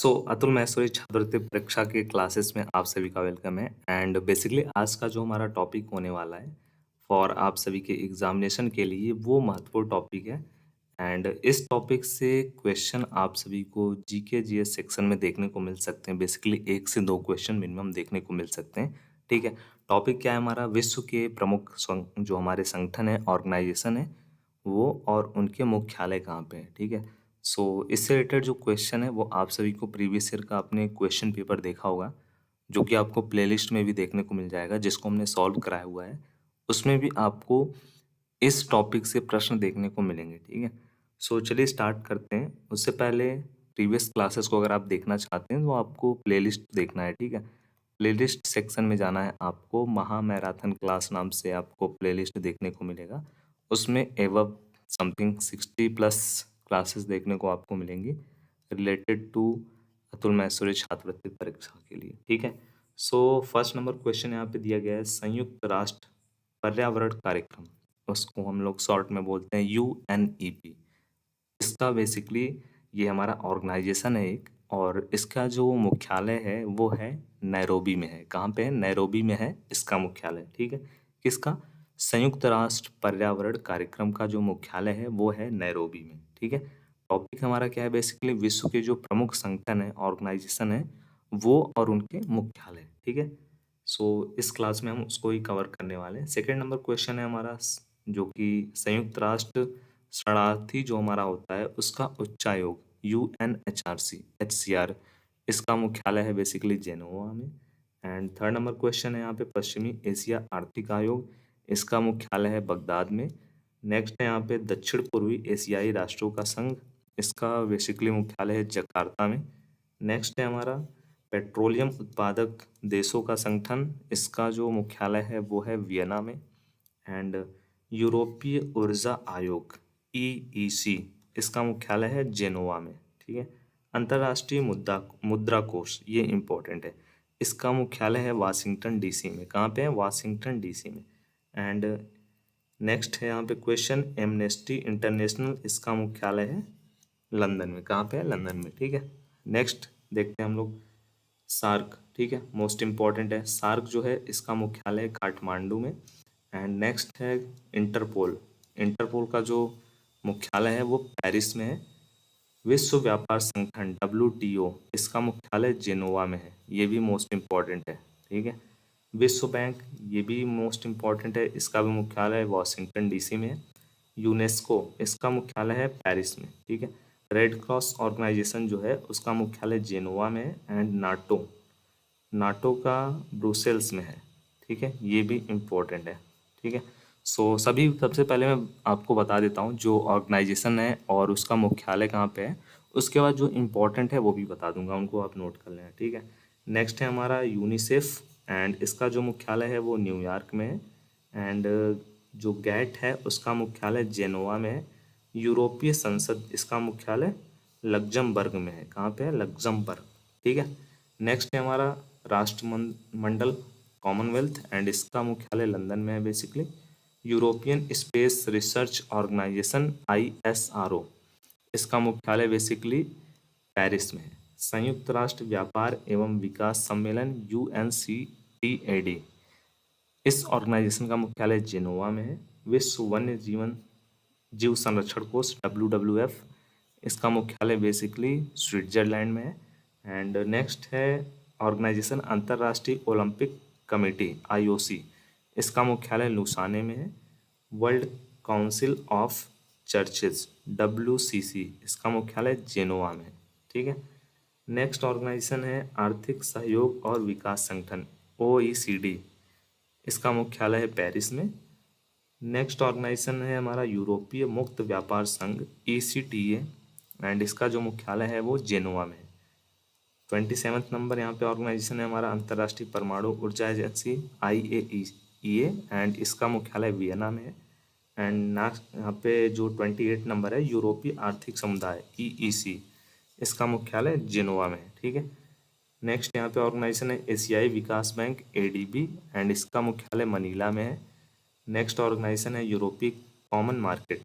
अतुल महेश्वरी छात्रवृत्ति परीक्षा के क्लासेस में आप सभी का वेलकम है। एंड बेसिकली आज का जो हमारा टॉपिक होने वाला है फॉर आप सभी के एग्जामिनेशन के लिए वो महत्वपूर्ण टॉपिक है। एंड इस टॉपिक से क्वेश्चन आप सभी को जीके जीएस सेक्शन में देखने को मिल सकते हैं। बेसिकली 1 से 2 क्वेश्चन मिनिमम देखने को मिल सकते हैं। ठीक है, टॉपिक क्या है हमारा? विश्व के प्रमुख जो हमारे संगठन है, ऑर्गेनाइजेशन है, वो और उनके मुख्यालय कहाँ पे है। ठीक है, इससे रिलेटेड जो क्वेश्चन है वो आप सभी को प्रीवियस ईयर का आपने क्वेश्चन पेपर देखा होगा, जो कि आपको प्लेलिस्ट में भी देखने को मिल जाएगा, जिसको हमने सॉल्व कराया हुआ है। उसमें भी आपको इस टॉपिक से प्रश्न देखने को मिलेंगे। ठीक है, चलिए स्टार्ट करते हैं। उससे पहले प्रीवियस क्लासेस को अगर आप देखना चाहते हैं तो आपको प्लेलिस्ट देखना है। ठीक है, प्लेलिस्ट सेक्शन में जाना है आपको। महा मैराथन क्लास नाम से आपको प्लेलिस्ट देखने को मिलेगा। उसमें एवब समथिंग 60+ क्लासेस देखने को आपको मिलेंगी रिलेटेड टू अतुल महेश्वरी छात्रवृत्ति परीक्षा के लिए। ठीक है, फर्स्ट नंबर क्वेश्चन यहाँ पे दिया गया है, संयुक्त राष्ट्र पर्यावरण कार्यक्रम, उसको हम लोग शॉर्ट में बोलते हैं UNEP। इसका बेसिकली ये हमारा ऑर्गेनाइजेशन है एक, और इसका जो मुख्यालय है वो है नैरोबी में है। कहाँ पे है? नैरोबी में है इसका मुख्यालय। ठीक है, किसका? संयुक्त राष्ट्र पर्यावरण कार्यक्रम का जो मुख्यालय है वो है नैरोबी में। ठीक है, टॉपिक हमारा क्या है? बेसिकली विश्व के जो प्रमुख संगठन है, ऑर्गेनाइजेशन है, वो और उनके मुख्यालय। ठीक है, इस क्लास में हम उसको ही कवर करने वाले हैं। सेकेंड नंबर क्वेश्चन है हमारा, जो कि संयुक्त राष्ट्र शरणार्थी जो हमारा होता है उसका उच्चायोग UNHRC HCR, इसका मुख्यालय है बेसिकली जेनोवा में। एंड थर्ड नंबर क्वेश्चन है यहाँ पे, पश्चिमी एशिया आर्थिक आयोग, इसका मुख्यालय है बगदाद में। नेक्स्ट है यहाँ पे दक्षिण पूर्वी एशियाई राष्ट्रों का संघ, इसका बेसिकली मुख्यालय है जकार्ता में। नेक्स्ट है हमारा पेट्रोलियम उत्पादक देशों का संगठन, इसका जो मुख्यालय है वो है वियना में। एंड यूरोपीय ऊर्जा आयोग EEC, इसका मुख्यालय है जेनोवा में। ठीक है, अंतर्राष्ट्रीय मुद्रा मुद्रा कोष, ये इंपॉर्टेंट है, इसका मुख्यालय है वाशिंगटन DC में। कहाँ पे है? वाशिंगटन DC में। एंड नेक्स्ट है यहाँ पे क्वेश्चन, एमनेस्टी इंटरनेशनल, इसका मुख्यालय है लंदन में। कहाँ पे है? लंदन में। ठीक है, नेक्स्ट देखते हैं हम लोग सार्क। ठीक है, मोस्ट इम्पॉर्टेंट है सार्क जो है, इसका मुख्यालय है काठमांडू में। एंड नेक्स्ट है इंटरपोल। इंटरपोल का जो मुख्यालय है वो पेरिस में है। विश्व व्यापार संगठन WTO, इसका मुख्यालय जेनोवा में है, ये भी मोस्ट इम्पॉर्टेंट है। ठीक है, विश्व बैंक, ये भी मोस्ट इम्पॉर्टेंट है, इसका भी मुख्यालय वाशिंगटन DC में है। यूनेस्को, इसका मुख्यालय है पेरिस में। ठीक है, रेड क्रॉस ऑर्गेनाइजेशन जो है उसका मुख्यालय जेनोवा में है। एंड नाटो, नाटो का ब्रुसेल्स में है। ठीक है, ये भी इम्पोर्टेंट है। ठीक है, सभी सबसे पहले मैं आपको बता देता हूँ जो ऑर्गेनाइजेशन है और उसका मुख्यालय कहाँ पे है। उसके बाद जो इम्पोर्टेंट है वो भी बता दूंगा, उनको आप नोट कर लेना। ठीक है, नेक्स्ट है हमारा यूनिसेफ, एंड इसका जो मुख्यालय है वो न्यूयॉर्क में है। एंड जो गैट है उसका मुख्यालय जेनोवा में है। यूरोपीय संसद, इसका मुख्यालय लग्जमबर्ग में है। कहाँ पे है? लग्जमबर्ग। ठीक है, नेक्स्ट है हमारा राष्ट्रमंडल कॉमनवेल्थ, एंड इसका मुख्यालय लंदन में है basically. European space research organisation ISRO, इसका मुख्यालय बेसिकली पेरिस में है। संयुक्त राष्ट्र व्यापार एवं विकास सम्मेलन UNCTAD, इस ऑर्गेनाइजेशन का मुख्यालय जेनोवा में है। विश्व वन्य जीवन जीव संरक्षण कोष WWF, इसका मुख्यालय बेसिकली स्विट्जरलैंड में है। एंड नेक्स्ट है ऑर्गेनाइजेशन अंतर्राष्ट्रीय ओलंपिक कमेटी IOC, इसका मुख्यालय लुसाने में है। World council of churches WCC, इसका मुख्यालय जेनोवा में है। ठीक है, नेक्स्ट ऑर्गेनाइजेशन है आर्थिक सहयोग और विकास संगठन OECD, इसका मुख्यालय है पेरिस में। नेक्स्ट ऑर्गेनाइजेशन है हमारा यूरोपीय मुक्त व्यापार संघ ECTA, एंड इसका जो मुख्यालय है वो जेनोवा में है। 27 नंबर यहाँ पे ऑर्गेनाइजेशन है हमारा अंतर्राष्ट्रीय परमाणु ऊर्जा एजेंसी IAEA, एंड इसका मुख्यालय वियना में है। एंड नेक्स्ट यहाँ पे जो 28 नंबर है यूरोपीय आर्थिक समुदाय EEC, इसका मुख्यालय जेनोवा में है। ठीक है, नेक्स्ट यहाँ पे ऑर्गेनाइजेशन है एशियाई विकास बैंक ADB, एंड इसका मुख्यालय मनीला में है। नेक्स्ट ऑर्गेनाइजेशन है यूरोपीय कॉमन मार्केट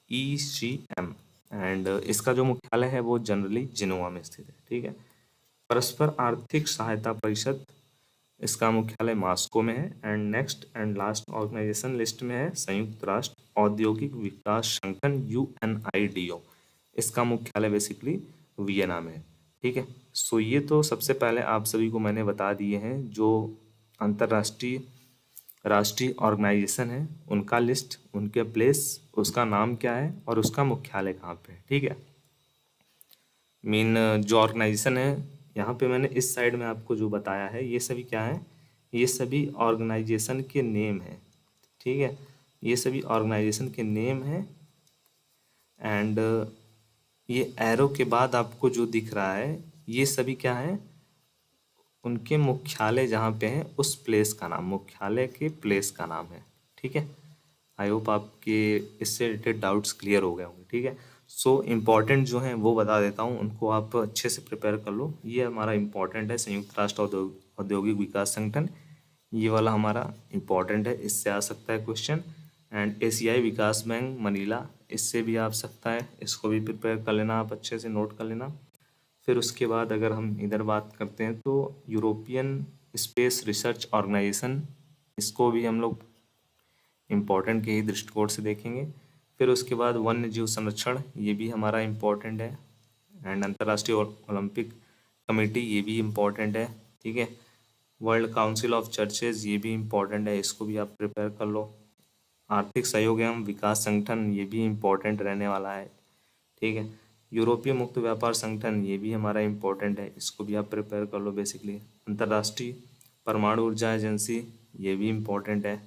ECM, एंड इसका जो मुख्यालय है वो जनरली जेनोवा में स्थित है। ठीक है, परस्पर आर्थिक सहायता परिषद, इसका मुख्यालय मॉस्को में है। And next and last organisation list में है संयुक्त राष्ट्र औद्योगिक विकास संगठन UNIDO, इसका मुख्यालय बेसिकली वियना में है। ठीक है, सो ये तो सबसे पहले आप सभी को मैंने बता दिए हैं जो अंतर्राष्ट्रीय राष्ट्रीय ऑर्गेनाइजेशन है, उनका लिस्ट, उनके प्लेस, उसका नाम क्या है और उसका मुख्यालय कहाँ पे है। ठीक है, मेन जो ऑर्गेनाइजेशन है, यहाँ पे मैंने इस साइड में आपको जो बताया है ये सभी क्या है, ये सभी ऑर्गेनाइजेशन के नेम है। ठीक है, ये सभी ऑर्गेनाइजेशन के नेम है। एंड ये एरो के बाद आपको जो दिख रहा है ये सभी क्या है, उनके मुख्यालय जहाँ पे हैं उस प्लेस का नाम, मुख्यालय के प्लेस का नाम है। ठीक है, आई होप आपके इससे रिलेटेड डाउट्स क्लियर हो गए होंगे। ठीक है, सो इम्पॉर्टेंट जो हैं वो बता देता हूँ, उनको आप अच्छे से प्रिपेयर कर लो। ये हमारा इम्पॉर्टेंट है संयुक्त राष्ट्र औद्योगिक विकास संगठन, ये वाला हमारा इम्पॉर्टेंट है, इससे आ सकता है क्वेश्चन। एंड एशियाई विकास बैंक मनीला, इससे भी आ सकता है, इसको भी प्रिपेयर कर लेना, आप अच्छे से नोट कर लेना। फिर उसके बाद अगर हम इधर बात करते हैं तो यूरोपियन स्पेस रिसर्च ऑर्गेनाइजेशन, इसको भी हम लोग इम्पोर्टेंट के ही दृष्टिकोण से देखेंगे। फिर उसके बाद वन्य जीव संरक्षण, ये भी हमारा इम्पोर्टेंट है। एंड अंतर्राष्ट्रीय ओलंपिक कमेटी, ये भी इम्पोर्टेंट है। ठीक है, वर्ल्ड काउंसिल ऑफ चर्चेज, ये भी इम्पोर्टेंट है, इसको भी आप प्रिपेयर कर लो। आर्थिक सहयोग एवं विकास संगठन, ये भी इम्पोर्टेंट रहने वाला है। ठीक है, यूरोपीय मुक्त व्यापार संगठन, ये भी हमारा इम्पोर्टेंट है, इसको भी आप प्रिपेयर कर लो बेसिकली। अंतर्राष्ट्रीय परमाणु ऊर्जा एजेंसी, ये भी इम्पोर्टेंट है।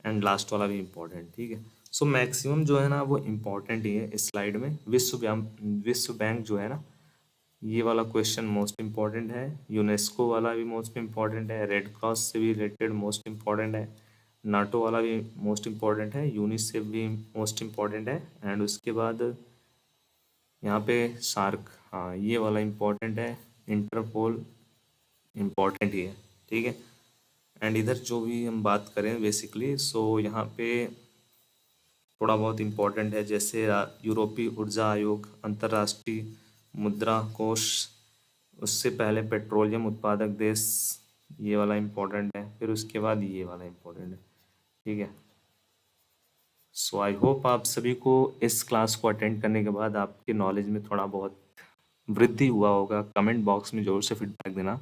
एंड लास्ट वाला भी इम्पोर्टेंट। ठीक है, सो मैक्सिमम जो है ना वो इम्पोर्टेंट ही है इस स्लाइड में। विश्व बैंक जो है ना, ये वाला क्वेश्चन मोस्ट इम्पॉर्टेंट है। यूनेस्को वाला भी मोस्ट इम्पॉर्टेंट है, रेड क्रॉस से भी रिलेटेड मोस्ट इम्पॉर्टेंट है, नाटो वाला भी मोस्ट इम्पॉर्टेंट है, यूनिसेफ भी मोस्ट इम्पॉर्टेंट है। एंड उसके बाद यहाँ पे सार्क, हाँ ये वाला इम्पॉर्टेंट है, इंटरपोल इम्पॉर्टेंट ही है। ठीक है, एंड इधर जो भी हम बात करें बेसिकली, सो यहाँ पे थोड़ा बहुत इम्पोर्टेंट है, जैसे यूरोपीय ऊर्जा आयोग, अंतर्राष्ट्रीय मुद्रा कोष, उससे पहले पेट्रोलियम उत्पादक देश, ये वाला इम्पोर्टेंट है। फिर उसके बाद ये वाला इम्पोर्टेंट है। ठीक है, सो आई होप आप सभी को इस क्लास को अटेंड करने के बाद आपके नॉलेज में थोड़ा बहुत वृद्धि हुआ होगा। कमेंट बॉक्स में ज़रूर से फीडबैक देना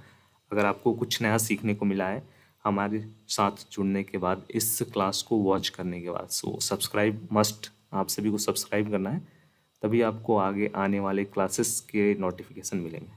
अगर आपको कुछ नया सीखने को मिला है हमारे साथ जुड़ने के बाद, इस क्लास को वॉच करने के बाद। सो सब्सक्राइब मस्ट, आप सभी को सब्सक्राइब करना है, तभी आपको आगे आने वाले क्लासेस के नोटिफिकेशन मिलेंगे।